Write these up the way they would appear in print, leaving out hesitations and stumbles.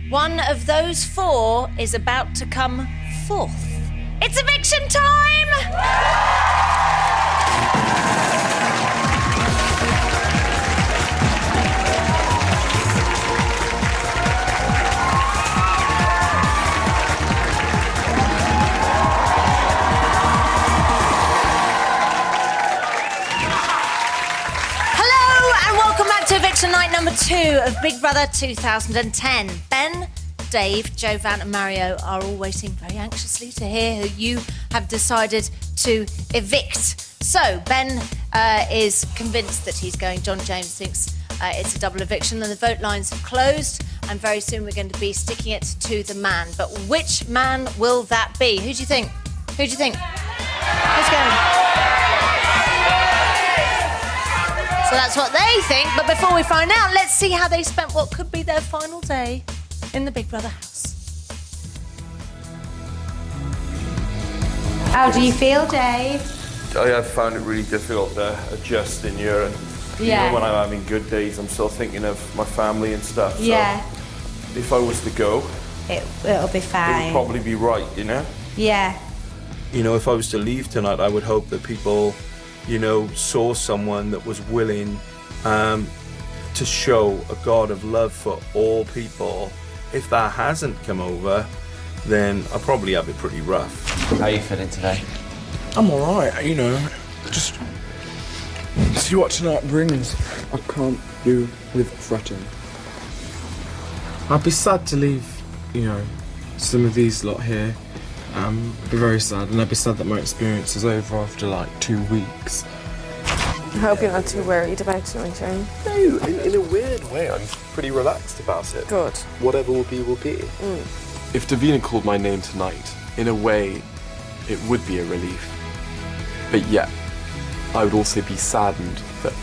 One of those four is about to come forth. It's eviction time! Eviction night number 2 of Big Brother 2010. Ben, Dave, Jovan and Mario are all waiting very anxiously to hear who you have decided to evict. So, Ben is convinced that he's going. John James thinks it's a double eviction and the vote lines have closed and very soon we're going to be sticking it to the man. But which man will that be? Who do you think? Who do you think? Let's go. So that's what they think, but before we find out, let's see how they spent what could be their final day in the Big Brother house. How do you feel, Dave? I have found it really difficult to adjust in Europe. Yeah. Even when I'm having good days, I'm still thinking of my family and stuff. Yeah. So if I was to go, it'll be fine. it would probably be right, you know? Yeah. You know, if I was to leave tonight, I would hope that people, you know, saw someone that was willing to show a God of love for all people. If that hasn't come over, then I'll probably have it pretty rough. How are you feeling today? I'm alright, you know, just see what tonight brings. I can't do with fretting. I'd be sad to leave, you know, some of these lot here. I'd be very sad, and I'd be sad that my experience is over after like 2 weeks. I hope you're not too worried about tonight, are you? No, in a weird way, I'm pretty relaxed about it. Good. Whatever will be, will be. If Davina called my name tonight, in a way, it would be a relief. But yet, I would also be saddened that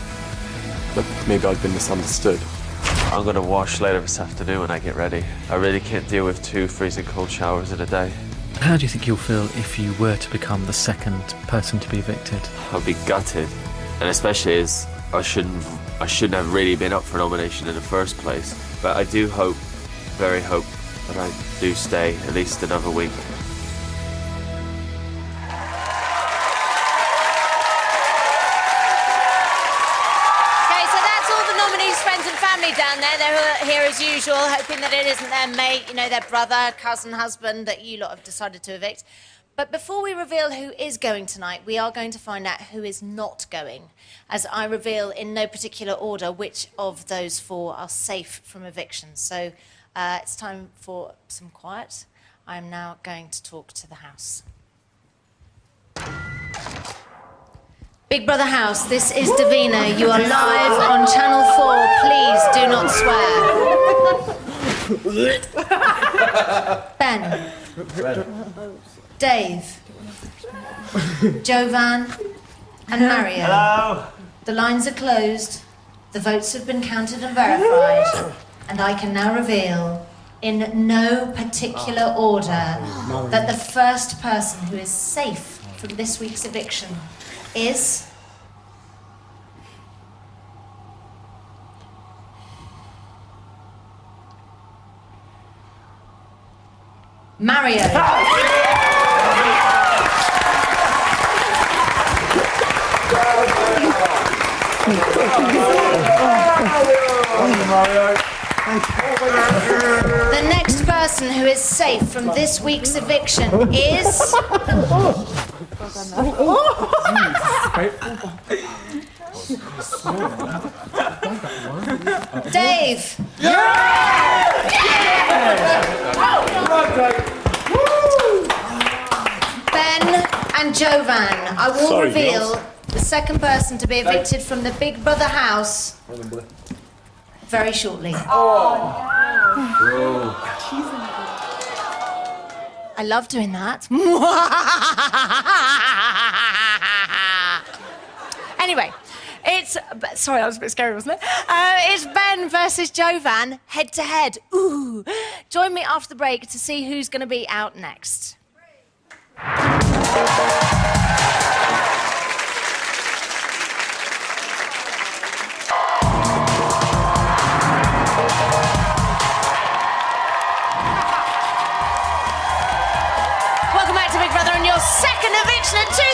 maybe I'd been misunderstood. I'm going to wash later this afternoon when I get ready. I really can't deal with 2 freezing cold showers in a day. How do you think you'll feel if you were to become the second person to be evicted? I'd be gutted, and especially as I shouldn't have really been up for nomination in the first place. But I do hope, very hope, that I do stay at least another week. Down there, they're here as usual, hoping that it isn't their mate, you know, their brother, cousin, husband that you lot have decided to evict. But before we reveal who is going tonight, we are going to find out who is not going, as I reveal in no particular order which of those 4 are safe from eviction. So it's time for some quiet. I am now going to talk to the house. Big Brother House, this is Davina. You are live on Channel 4. Please do not swear. Ben. Dave. Jovan. And Mario. Hello. The lines are closed. The votes have been counted and verified. And I can now reveal, in no particular order, that the first person who is safe from this week's eviction is Mario. The next person who is safe from this week's eviction is Dave. Ben and Jovan, I will reveal the second person to be evicted from the Big Brother house very shortly. I love doing that. Anyway, it's... Sorry, that was a bit scary, wasn't it? It's Ben versus Jovan, head to head. Ooh. Join me after the break to see who's going to be out next. eviction of 2010!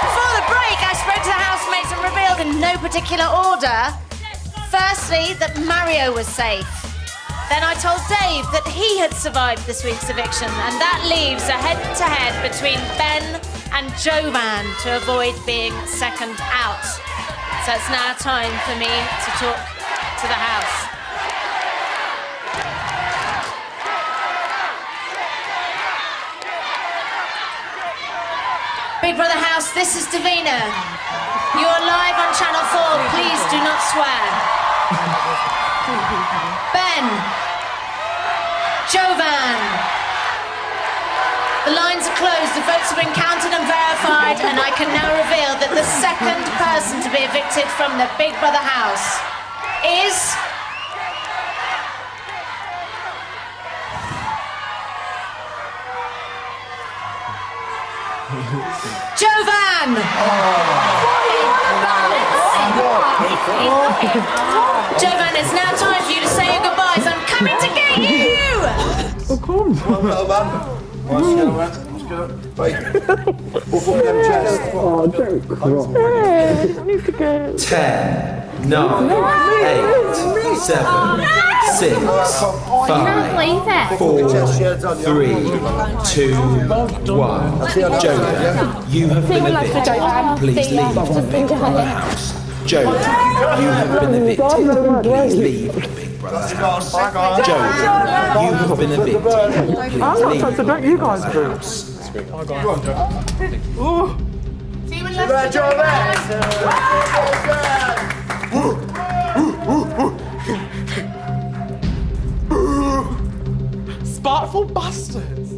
Before the break, I spoke to the housemates and revealed in no particular order, firstly, that Mario was safe. Then I told Dave that he had survived this week's eviction, and that leaves a head-to-head between Ben and Jovan to avoid being second out. So it's now time for me to talk to the house. Big Brother House, this is Davina. You are live on Channel 4. Please do not swear. Ben. Jovan. The lines are closed, the votes have been counted and verified, and I can now reveal that the second person to be evicted from the Big Brother house is... Jovan! Jovan, it's now time for you to say your goodbyes. I'm coming to get you! Well done. Let's go. Right. Up them chests. Oh, don't cry. I need to go. 10, 9, 8, 7, 6, 5, 4, 3, 2, 1. Jovan, you have been evicted. Please leave the Big Brother house. Jovan, you have been evicted. Please leave the Big Brother house. Jovan, you have been evicted. Please leave the Big Brother house. Go on, Jovan. See you in Leicester. Spiteful bastards.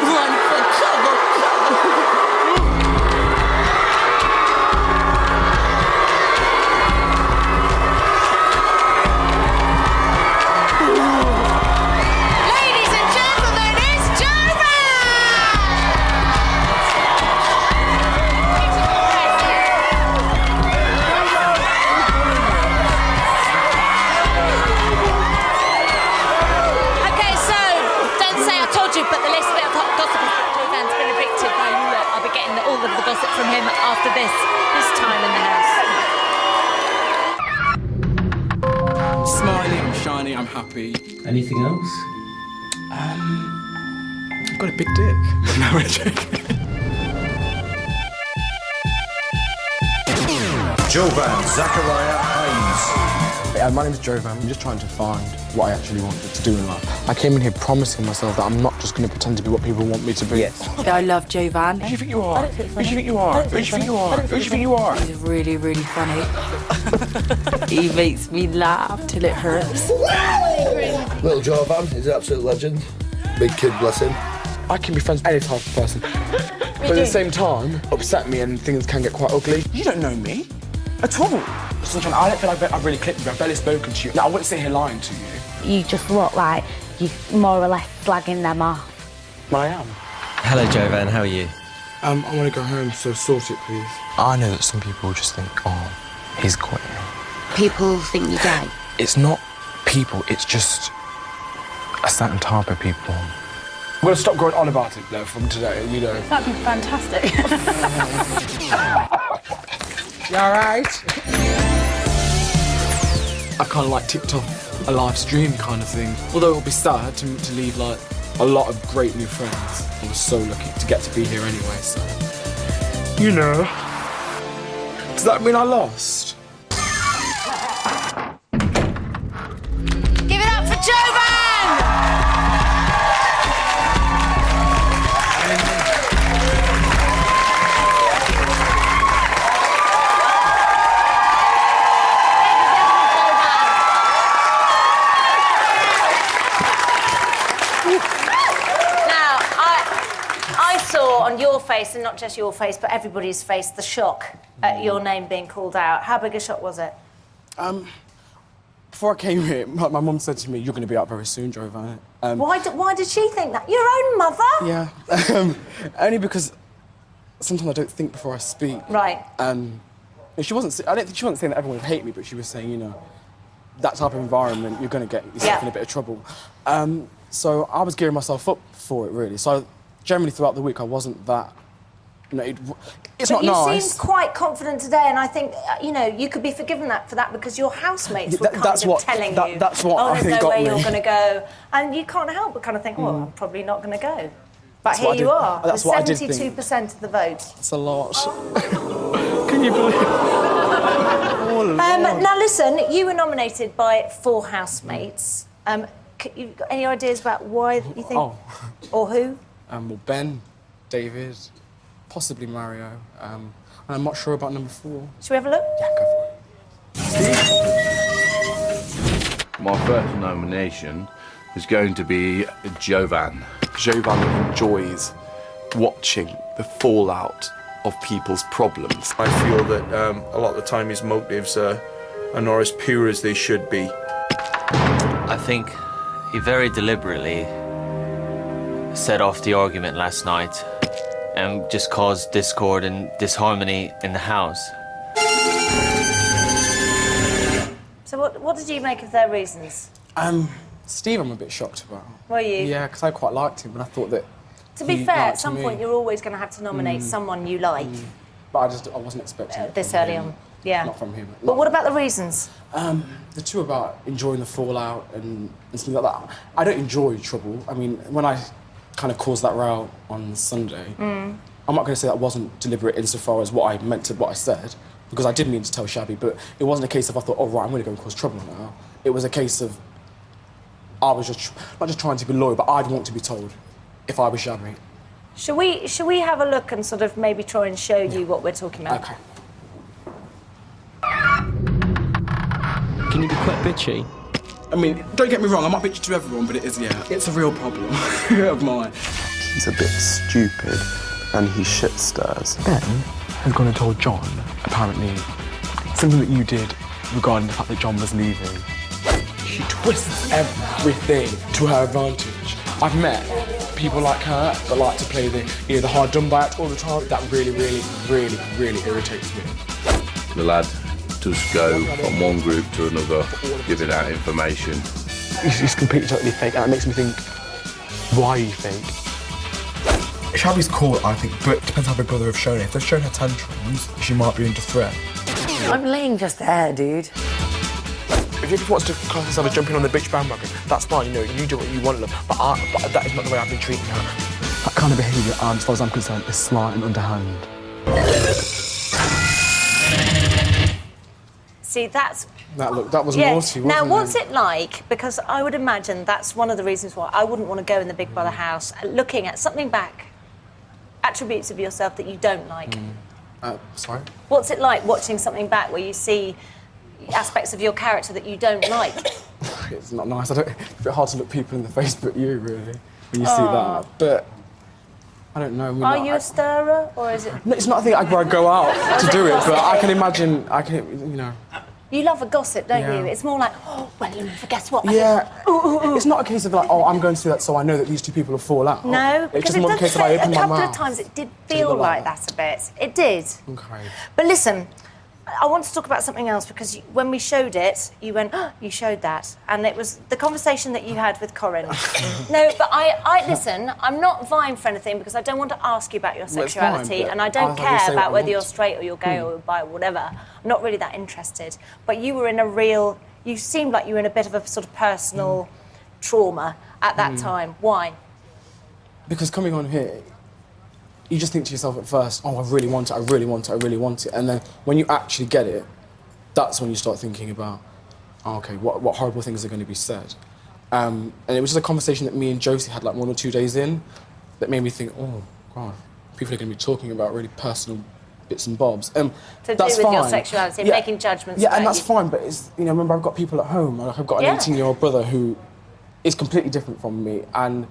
Run for cover. Ladies and gentlemen, it's Jovan! Okay, so, don't say I told you, but the latest bit of hot gossip is that Jovan's been evicted. I'll be getting all of the gossip from him after this time in the house. I'm smiling, I'm shiny, I'm happy. Anything else? I've got a big dick. No, we're joking. Jovan Zachariah Hines. Yeah, my name's Jovan. I'm just trying to find what I actually wanted to do in life. I came in here promising myself that I'm not just going to pretend to be what people want me to be. Yes. I love Jovan. Who do you think you are? Who do you think you are? Who do you think you are? Who do you think you are? He's really, really funny. He makes me laugh till it hurts. Little Jovan is an absolute legend. Big kid, bless him. I can be friends with any type of person. But at the same time, upset me and things can get quite ugly. You don't know me at all. Sunshine, I don't feel like I've really clicked with you. I've barely spoken to you. Now, I wouldn't sit here lying to you. You just look like you're more or less slagging them off. But I am. Hello, Jovan. How are you? I want to go home, so sort it, please. I know that some people just think, oh, he's quitting. People think you're gay. It's not people, it's just a certain type of people. I'm going to stop going on about it, though, from today, you know. That'd be fantastic. You all right? I kind of like ticked off a live stream kind of thing. Although it'll be sad to leave, like, a lot of great new friends. I was so lucky to get to be here anyway, so... You know. Does that mean I lost? Give it up for Jovan! Now, I saw on your face, and not just your face, but everybody's face, the shock at your name being called out. How big a shock was it? Before I came here, my mum said to me, "You're going to be out very soon, Jovan." Why did she think that? Your own mother? Yeah. Only because sometimes I don't think before I speak. Right. And she wasn't. I don't think she wasn't saying that everyone would hate me, but she was saying, you know, that type of environment, you're going to get yourself in a bit of trouble. So I was gearing myself up for it, really. So generally throughout the week, I wasn't that... it's not nice. But you seemed quite confident today, and I think, you could be forgiven for that because your housemates were telling you, that's what I think there's no way you're me. going to go. And you can't help but kind of think, I'm probably not going to go. But here you are, that's with what I did think. 72% of the vote. It's a lot. Can you believe it? Now listen, you were nominated by 4 housemates. You got any ideas about why you think, or who? Well, Ben, David, possibly Mario, and I'm not sure about number 4. Should we have a look? Yeah, go for it. My first nomination is going to be Jovan. Jovan enjoys watching the fallout of people's problems. I feel that a lot of the time his motives are not as pure as they should be. I think he very deliberately set off the argument last night and just caused discord and disharmony in the house. So what did you make of their reasons? Steve, I'm a bit shocked about. Were you? Yeah, because I quite liked him, and I thought that. To be fair, at some point you're always going to have to nominate someone you like. But I wasn't expecting it this early on. Yeah. Not from him. But what about the reasons? The two about enjoying the fallout and something like that. I don't enjoy trouble. I mean, when I kind of caused that row on Sunday, I'm not going to say that wasn't deliberate insofar as what I said, because I did mean to tell Shabby, but it wasn't a case of I thought, right, I'm going to go and cause trouble now. It was a case of I was just not just trying to be loyal, but I'd want to be told if I was Shabby. Should we have a look and sort of maybe try and show you what we're talking about? Okay. Can you be quite bitchy? I mean, don't get me wrong, I'm not bitchy to everyone, but it's a real problem of mine. He's a bit stupid and he shit stirs. Ben has gone and told John, apparently, something that you did regarding the fact that John was leaving. She twists everything to her advantage. I've met people like her that like to play the hard dumb by act all the time. That really, really, really, really irritates me. The lad just go from one group to another, giving out information. He's completely totally fake, and it makes me think, why are you fake? Shabby's cool, I think, but it depends how Big Brother have shown it. If they've shown her tantrums, she might be under threat. I'm laying just there, dude. If he wants to class himself as jumping on the bitch bandwagon, that's fine, you do what you want, love, but that is not the way I've been treating her. That kind of behaviour, as far as I'm concerned, is slight and underhand. See, that was naughty, wasn't Now, it? what's it like? Because I would imagine that's one of the reasons why I wouldn't want to go in the Big Brother house, looking at something back, attributes of yourself that you don't like. Sorry? What's it like watching something back where you see aspects of your character that you don't like? It's not nice. It's a bit hard to look people in the face but you, really, when you see that. But I don't know. Are you a stirrer, or is it... No, it's not a thing where I go out to do it, but I can imagine, You love a gossip, don't Yeah. you? It's more like, guess what? Yeah. It's not a case of like, I'm going to do that so I know that these two people will fall out. No, It's because just more a case of I open a my couple mouth. of times it did feel like that a bit. It did. Okay. But listen, I want to talk about something else, because when we showed it, you went, you showed that. And it was the conversation that you had with Corinne. No, but I listen, I'm not vying for anything because I don't want to ask you about your sexuality, and I don't care about whether you're straight or you're gay or bi or whatever. I'm not really that interested. But you were in you seemed like you were in a bit of a sort of personal trauma at that time. Why? Because coming on here, you just think to yourself at first, I really want it, I really want it, I really want it. And then when you actually get it, that's when you start thinking about, okay, what horrible things are going to be said. And it was just a conversation that me and Josie had like 1 or 2 days in that made me think, oh, God, people are going to be talking about really personal bits and bobs. To do with your sexuality, making judgments Yeah, about and that's you. fine, but it's, remember I've got people at home, I've got an 18-year-old brother who is completely different from me, and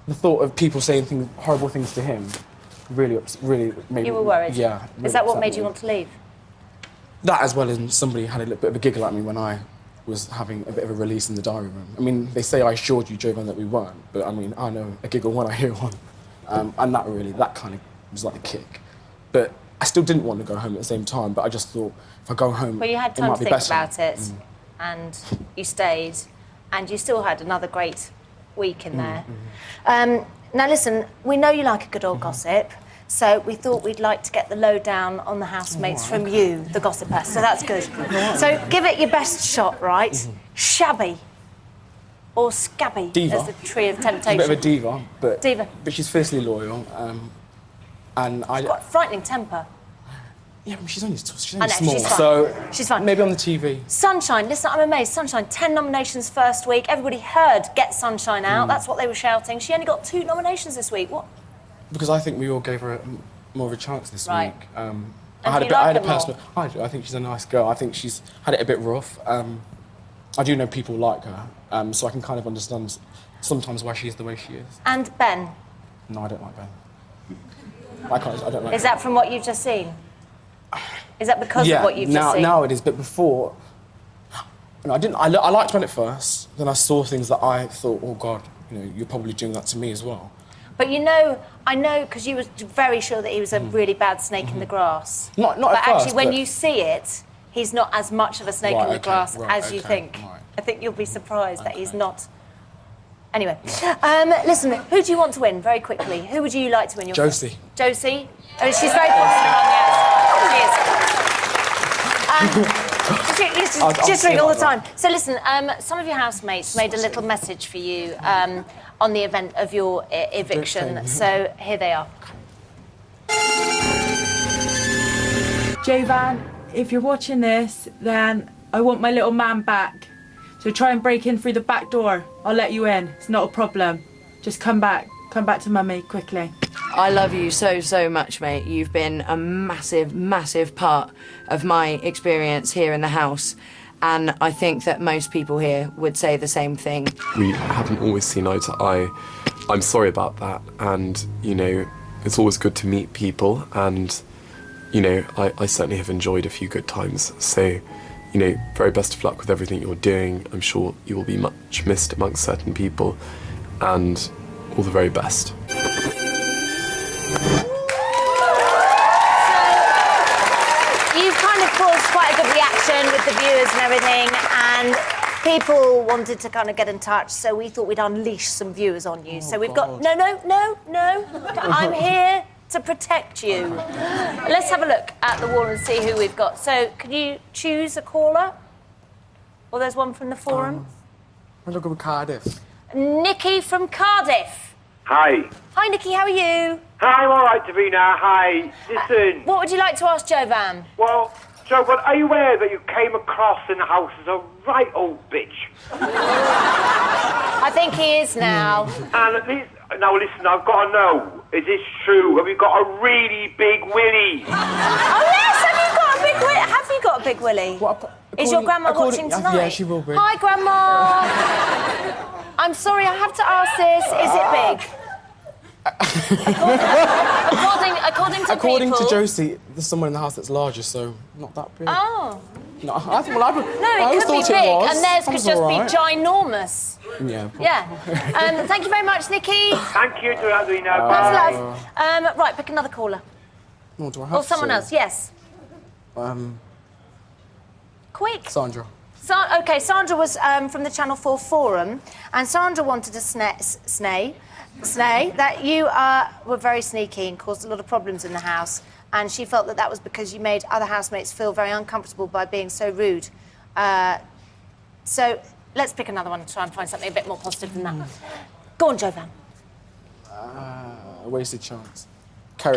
the thought of people saying horrible things to him really made me... You were worried? Yeah. Is that what made you want to leave? That, as well as somebody had a little bit of a giggle at me when I was having a bit of a release in the diary room. I mean, they say I assured you, Jovan, that we weren't, but I mean, I know a giggle when I hear one. And that kind of was like a kick. But I still didn't want to go home at the same time, but I just thought, if I go home, Well, you had it time might to be think better. about it. and you stayed, and you still had another great week in there. Now listen, we know you like a good old gossip, so we thought we'd like to get the lowdown on the housemates from you, the gossiper, so that's good. So give it your best shot, right? Shabby or scabby, Diva. as the tree of She's a temptation. bit of a diva, but Diva. but she's fiercely loyal. And I. She's got a frightening temper. Yeah, but she's only I know, small, she's fine. so She's fine. maybe on the TV. Sunshine, listen, I'm amazed. Sunshine, 10 nominations first week. Everybody heard Get Sunshine Out. That's what they were shouting. She only got 2 nominations this week. What? Because I think we all gave her more of a chance this Right. week. And I had do you like her more? personal. I do. I think she's a nice girl. I think she's had it a bit rough. I do know people like her, so I can kind of understand sometimes why she's the way she is. And Ben, No, I don't like Ben. I don't like. is that from what you've just seen? Is that because yeah, of what you've just seen? now it is, but before, I didn't. I liked Ben at first. Then I saw things that I thought, oh God, you're probably doing that to me as well. But I know, because you were very sure that he was a really bad snake in the grass. Not but at first, actually, when but- you see it, he's not as much of a snake in the grass as you think. Right. I think you'll be surprised that he's not. Anyway, listen, who do you want to win, very quickly? Who would you like to win your Josie. Josie? Oh, she's very positive on the She's just ring all the time. So listen, some of your housemates made a little message for you on the event of your eviction. So here they are. Jovan, if you're watching this, then I want my little man back. So try and break in through the back door. I'll let you in. It's not a problem. Just come back. Come back to Mummy, quickly. I love you so much, mate. You've been a massive part of my experience here in the house. And I think that most people here would say the same thing. We haven't always seen eye to eye. I'm sorry about that. And, it's always good to meet people. And, I certainly have enjoyed a few good times. So, very best of luck with everything you're doing. I'm sure you will be much missed amongst certain people. And all the very best. You've kind of caused quite a good reaction with the viewers and everything, and people wanted to kind of get in touch, so we thought we'd unleash some viewers on you. So we've got... No. I'm here to protect you. Let's have a look at the wall and see who we've got. So, can you choose a caller? Or there's one from the forum? I'll look at Cardiff. Nikki from Cardiff. Hi. Hi, Nikki, how are you? Hi, I'm all right, Davina. Hi. Listen. What would you like to ask Jovan? Well, Jovan, are you aware that you came across in the house as a right old bitch? I think he is now. And at least... Now, listen, I've got to know, is this true? Have you got a really big willy? Oh, yes, have you got a big willy? Have you got a big willy? Is your grandma watching tonight? Yeah, she will be. Hi, Grandma. I'm sorry, I have to ask this. Is it big? According to people... to Josie, there's someone in the house that's larger, so not that big. Oh. No, I think, I No, it could be big, and theirs could just be ginormous. Yeah. Yeah. Thank you very much, Nikki. Thank you, Davina. That's love. Right, pick another caller. No, do I have Or someone else, yes. Quick. Sandra. Okay, Sandra was from the Channel 4 forum, and Sandra wanted to say that you were very sneaky and caused a lot of problems in the house, and she felt that was because you made other housemates feel very uncomfortable by being so rude. So let's pick another one and try and find something a bit more positive than that. Go on, Jovan. A wasted chance. Kerry.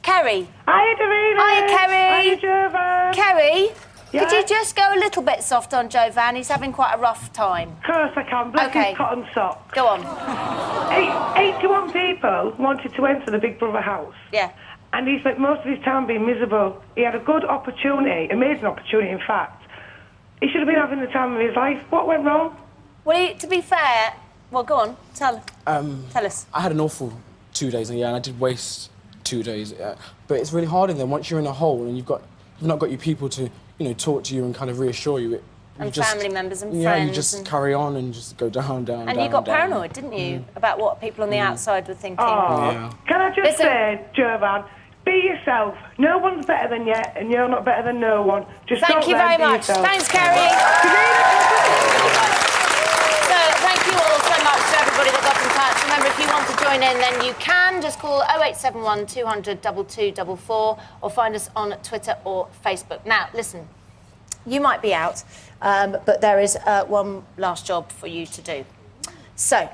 Kerry. Hiya, Davina. Hiya, Kerry. Hiya, Jovan. Kerry. Yeah? Could you just go a little bit soft on Jovan? He's having quite a rough time. Of course I can. Bless his cotton socks. Go on. 81 people wanted to enter the Big Brother house. Yeah. And he spent most of his time being miserable. He had a good opportunity, amazing opportunity, in fact. He should have been having the time of his life. What went wrong? Well, to be fair... Well, go on. Tell us. I had an awful 2 days, and I did waste 2 days. But it's really hard in there. Once you're in a hole and you've not got your people to, talk to you and kind of reassure you. And family members and friends. Yeah, you just carry on and just go down. And you got paranoid, didn't you, about what people on the outside were thinking? Oh, yeah. Can I just say, Jovan, Be yourself. No one's better than you, and you're not better than no one. Just Thank go you out there very and be much. yourself. Thanks, Kerry. So, thank you all so much to everybody that got in touch. Remember, if you want to join in, then you can. Just call 0871 200 2244 or find us on Twitter or Facebook. Now, listen, you might be out, but there is one last job for you to do. So,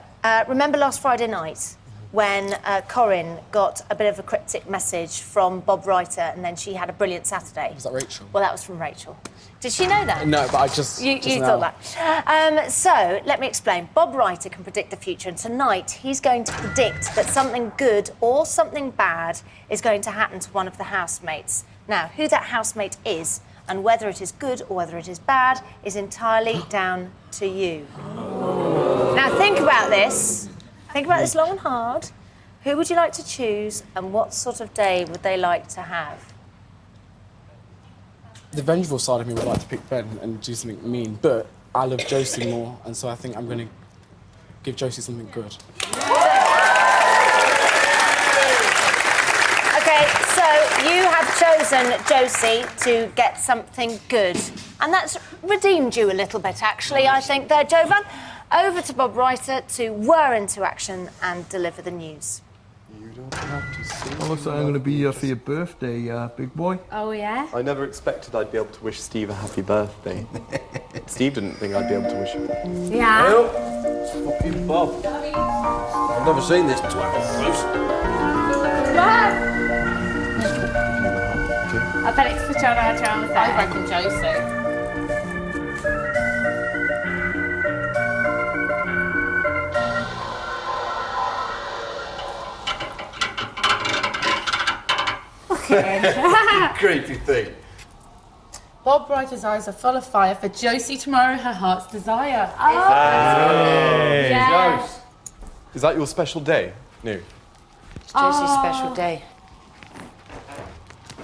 remember last Friday night when Corinne got a bit of a cryptic message from Bob Reiter and then she had a brilliant Saturday? Was that Rachel? Well, that was from Rachel. Did she know that? No, but I just... You thought that. So, let me explain. Bob Reiter can predict the future, and tonight he's going to predict that something good or something bad is going to happen to one of the housemates. Now, who that housemate is and whether it is good or whether it is bad is entirely down to you. Now, think about this. Think about this long and hard. Who would you like to choose and what sort of day would they like to have? The vengeful side of me would like to pick Ben and do something mean, but I love Josie more, and so I think I'm going to give Josie something good. OK, so you have chosen Josie to get something good. And that's redeemed you a little bit, actually, I think, there, Jovan. Over to Bob Reiter to whir into action and deliver the news. You don't have to see. Well, looks like I'm going to be here for your birthday, big boy. Oh, yeah? I never expected I'd be able to wish Steve a happy birthday. Steve didn't think I'd be able to wish him. Yeah. Well, it's fucking Bob. I've never seen this twat up close. I bet it's for John Archer. I reckon Josie. Creepy thing. Bob Reiter's eyes are full of fire for Josie tomorrow, her heart's desire. Hey. Yeah. Is that your special day? No. It's Josie's special day.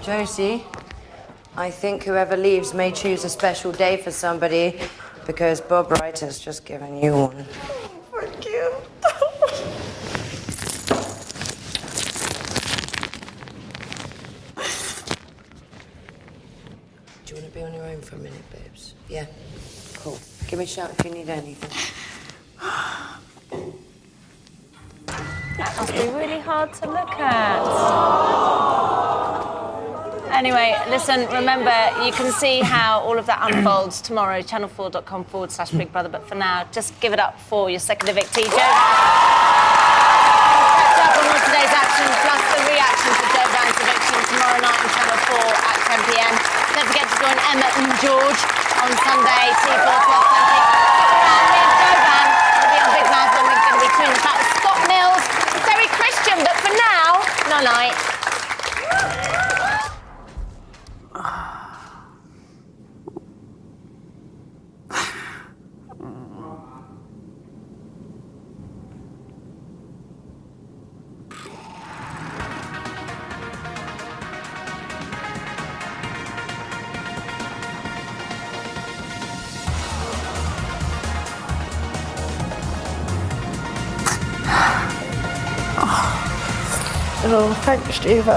Josie, I think whoever leaves may choose a special day for somebody because Bob Reiter's just given you one. Thank you. Do you want to be on your own for a minute, babes? Yeah? Cool. Give me a shout if you need anything. That must be really hard to look at. Anyway, listen, remember, you can see how all of that unfolds tomorrow, channel4.com/Big Brother. But for now, just give it up for your second evictee, Joe. Catch up on all today's action, plus the reaction to Joe Van's eviction tomorrow night on Channel 4 at 10 p.m. Don't forget to join Emma and George on Sunday, T4 12:30. Joe Van will be on Big Mouth when we're going to be tuning back with Scott Mills. Very Christian, but for now, night-night. Oh, thanks, Steve.